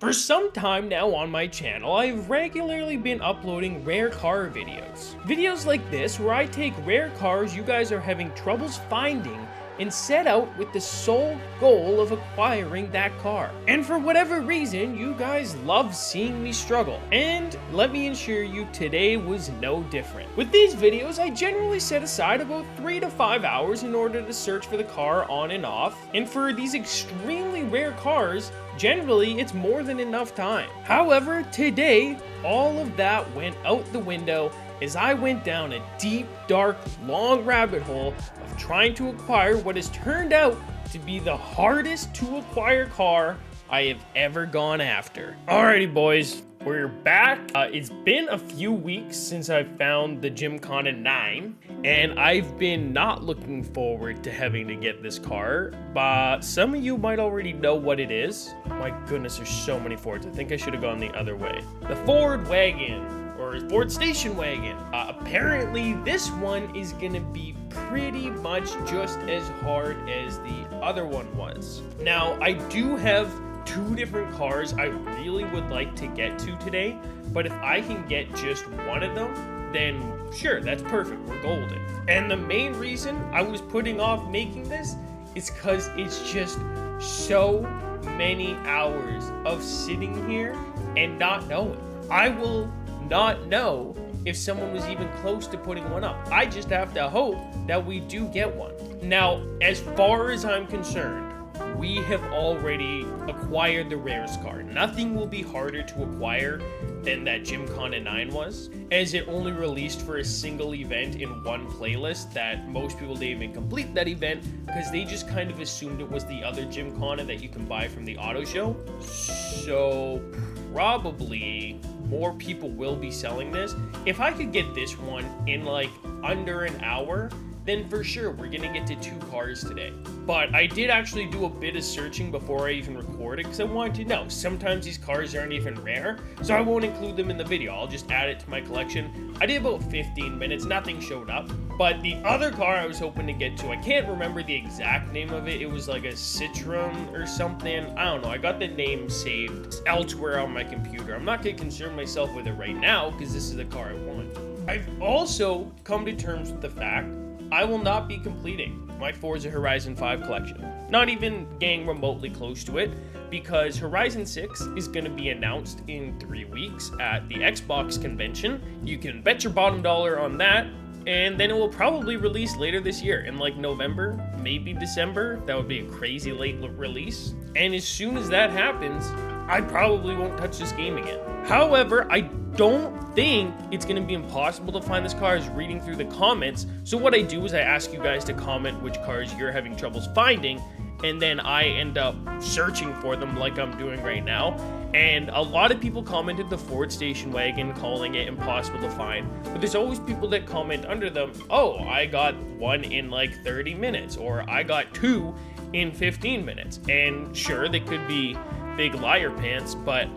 For some time now on my channel, I've regularly been uploading rare car videos. Videos like this where I take rare cars you guys are having troubles finding and set out with the sole goal of acquiring that car. And for whatever reason, you guys love seeing me struggle. And let me assure you, today was no different. With these videos, I generally set aside about 3 to 5 hours in order to search for the car on and off. And for these extremely rare cars, generally it's more than enough time. However, today, all of that went out the window as I went down a deep, dark, long rabbit hole of trying to acquire what has turned out to be the hardest to acquire car I have ever gone after. Alrighty boys, we're back. It's been a few weeks since I found the Gymkhana 9, and I've been not looking forward to having to get this car, but some of you might already know what it is. My goodness, there's so many Fords. I think I should have gone the other way. The Ford wagon, or Ford station wagon. Apparently this one is gonna be pretty much just as hard as the other one was. Now, I do have 2 different cars I really would like to get to today, but if I can get just one of them, then sure, that's perfect, we're golden. And the main reason I was putting off making this is because it's just so many hours of sitting here and not knowing. I will not know if someone was even close to putting one up. I just have to hope that we do get one. Now, as far as I'm concerned, we have already acquired the rarest car. Nothing will be harder to acquire than that Gymkhana 9 was, as it only released for a single event in one playlist that most people didn't even complete that event because they just kind of assumed it was the other Gymkhana that you can buy from the auto show. So probably more people will be selling this. If I could get this one in like under an hour, then for sure we're gonna get to 2 cars today. But I did actually do a bit of searching before I even recorded because I wanted to know. Sometimes these cars aren't even rare, so I won't include them in the video. I'll just add it to my collection. I did about 15 minutes, nothing showed up. But the other car I was hoping to get to, I can't remember the exact name of it. It was like a Citroen or something. I don't know, I got the name saved elsewhere on my computer. I'm not gonna concern myself with it right now because this is the car I want. I've also come to terms with the fact I will not be completing my Forza Horizon 5 collection. Not even getting remotely close to it, because Horizon 6 is going to be announced in 3 weeks at the Xbox convention. You can bet your bottom dollar on that, and then it will probably release later this year in like November, maybe December. That would be a crazy late release. And as soon as that happens, I probably won't touch this game again. However, I don't think it's going to be impossible to find this car as reading through the comments. So what I do is I ask you guys to comment which cars you're having troubles finding, and then I end up searching for them like I'm doing right now. And a lot of people commented the Ford station wagon, calling it impossible to find. But there's always people that comment under them, oh, I got one in like 30 minutes, or I got 2 in 15 minutes. And sure, they could be big liar pants, but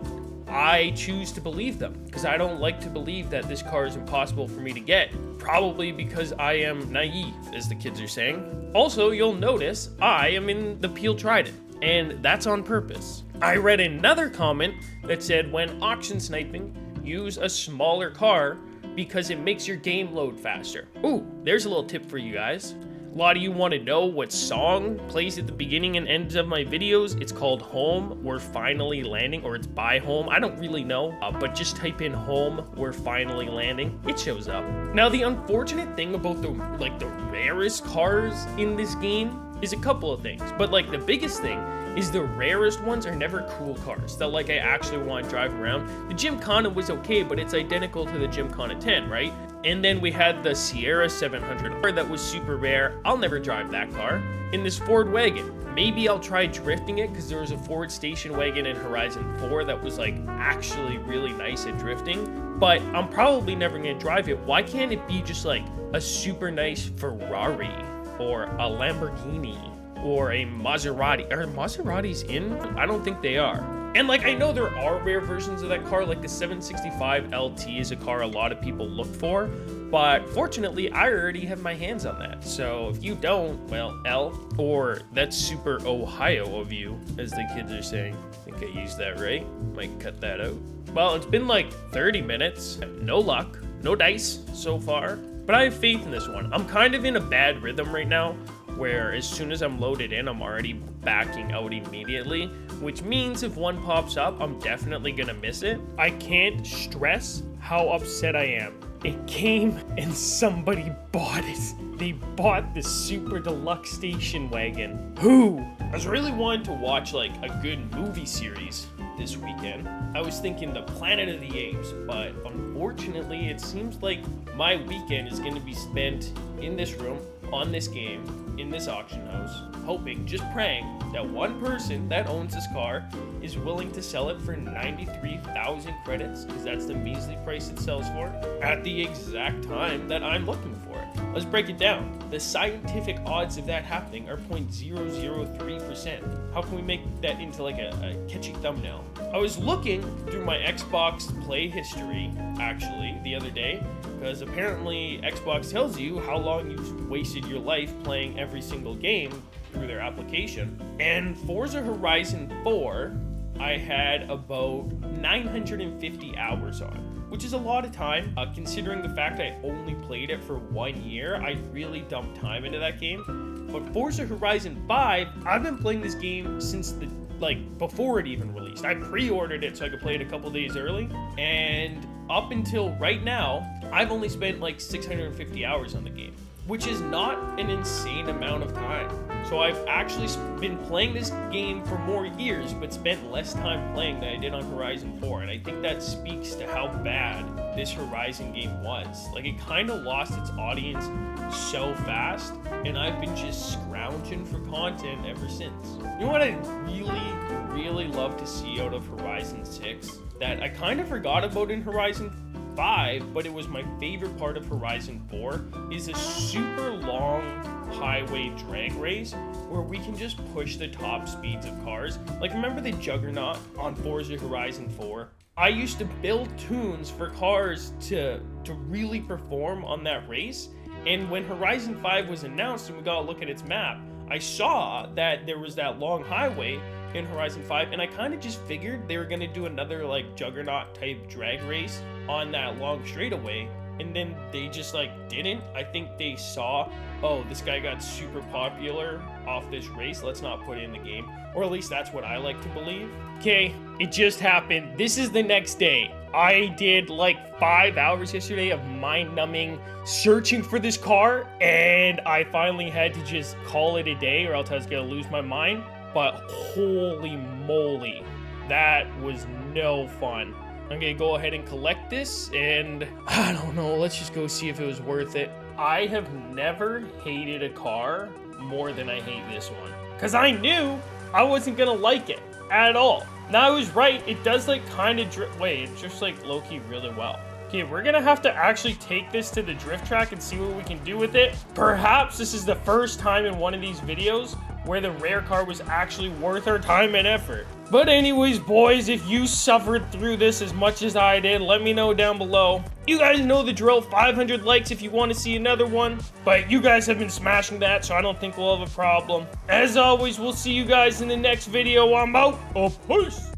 I choose to believe them because I don't like to believe that this car is impossible for me to get, probably because I am naive, as the kids are saying. Also, you'll notice I am in the Peel Trident, and that's on purpose. I read another comment that said when auction sniping, use a smaller car because it makes your game load faster. Ooh, there's a little tip for you guys. A lot of you want to know what song plays at the beginning and ends of my videos. It's called Home, We're Finally Landing, or it's by Home. I don't really know, but just type in Home, We're Finally Landing. It shows up. Now, the unfortunate thing about the rarest cars in this game is a couple of things, but like the biggest thing is the rarest ones are never cool cars that like I actually want to drive around. The Gymkhana was okay, but it's identical to the Gymkhana 10, right? And then we had the Sierra 700 that was super rare. I'll never drive that car. In this Ford wagon, maybe I'll try drifting it because there was a Ford station wagon in Horizon 4 that was like actually really nice at drifting, but I'm probably never gonna drive it. Why can't it be just like a super nice Ferrari or a Lamborghini or a Maserati? Are Maseratis in? I don't think they are. And like, I know there are rare versions of that car, like the 765 LT is a car a lot of people look for, but fortunately I already have my hands on that. So if you don't, well, L, or that's super Ohio of you, as the kids are saying. I think I used that right. Might cut that out. Well, it's been like 30 minutes. No luck, no dice so far, but I have faith in this one. I'm kind of in a bad rhythm right now, where as soon as I'm loaded in, I'm already backing out immediately, which means if one pops up, I'm definitely gonna miss it. I can't stress how upset I am. It came and somebody bought it. They bought the super deluxe station wagon. Who? I was really wanting to watch like a good movie series this weekend. I was thinking the Planet of the Apes, but unfortunately it seems like my weekend is going to be spent in this room, on this game, in this auction house, hoping, just praying, that one person that owns this car is willing to sell it for 93,000 credits, because that's the measly price it sells for, at the exact time that I'm looking for it. Let's break it down. The scientific odds of that happening are 0.003%. How can we make that into like a catchy thumbnail? I was looking through my Xbox play history, actually, the other day, because apparently Xbox tells you how long you've wasted your life playing every single game through their application. And Forza Horizon 4, I had about 950 hours on, which is a lot of time, considering the fact I only played it for 1 year. I really dumped time into that game. But Forza Horizon 5, I've been playing this game since before it even released. I pre-ordered it so I could play it a couple days early, and up until right now, I've only spent like 650 hours on the game, which is not an insane amount of time. So I've actually been playing this game for more years, but spent less time playing than I did on Horizon 4, and I think that speaks to how bad this Horizon game was. Like, it kind of lost its audience so fast, and I've been just scrounging for content ever since. You know what I really love to see out of Horizon 6 that I kind of forgot about in Horizon 5, but it was my favorite part of Horizon 4, is a super long highway drag race where we can just push the top speeds of cars. Like, remember the Juggernaut on Forza Horizon 4? I used to build tunes for cars to really perform on that race, and when Horizon 5 was announced and we got a look at its map, I saw that there was that long highway in Horizon 5, and I kind of just figured they were going to do another like Juggernaut type drag race on that long straightaway, and then they just like didn't. I think they saw, oh, this guy got super popular off this race, let's not put it in the game. Or at least that's what I like to believe. Okay, it just happened. This is the next day. I did like 5 hours yesterday of mind-numbing searching for this car, and I finally had to just call it a day or else I was gonna lose my mind. But holy moly, that was no fun. I'm gonna go ahead and collect this, and I don't know, let's just go see if it was worth it. I have never hated a car more than I hate this one, because I knew I wasn't gonna like it at all. Now I was right, it does like kind of wait, it's just like low-key really well. Okay, we're gonna have to actually take this to the drift track and see what we can do with it. Perhaps this is the first time in one of these videos where the rare car was actually worth our time and effort. But anyways, boys, if you suffered through this as much as I did, let me know down below. You guys know the drill, 500 likes if you want to see another one. But you guys have been smashing that, so I don't think we'll have a problem. As always, we'll see you guys in the next video. I'm out. Oh, peace.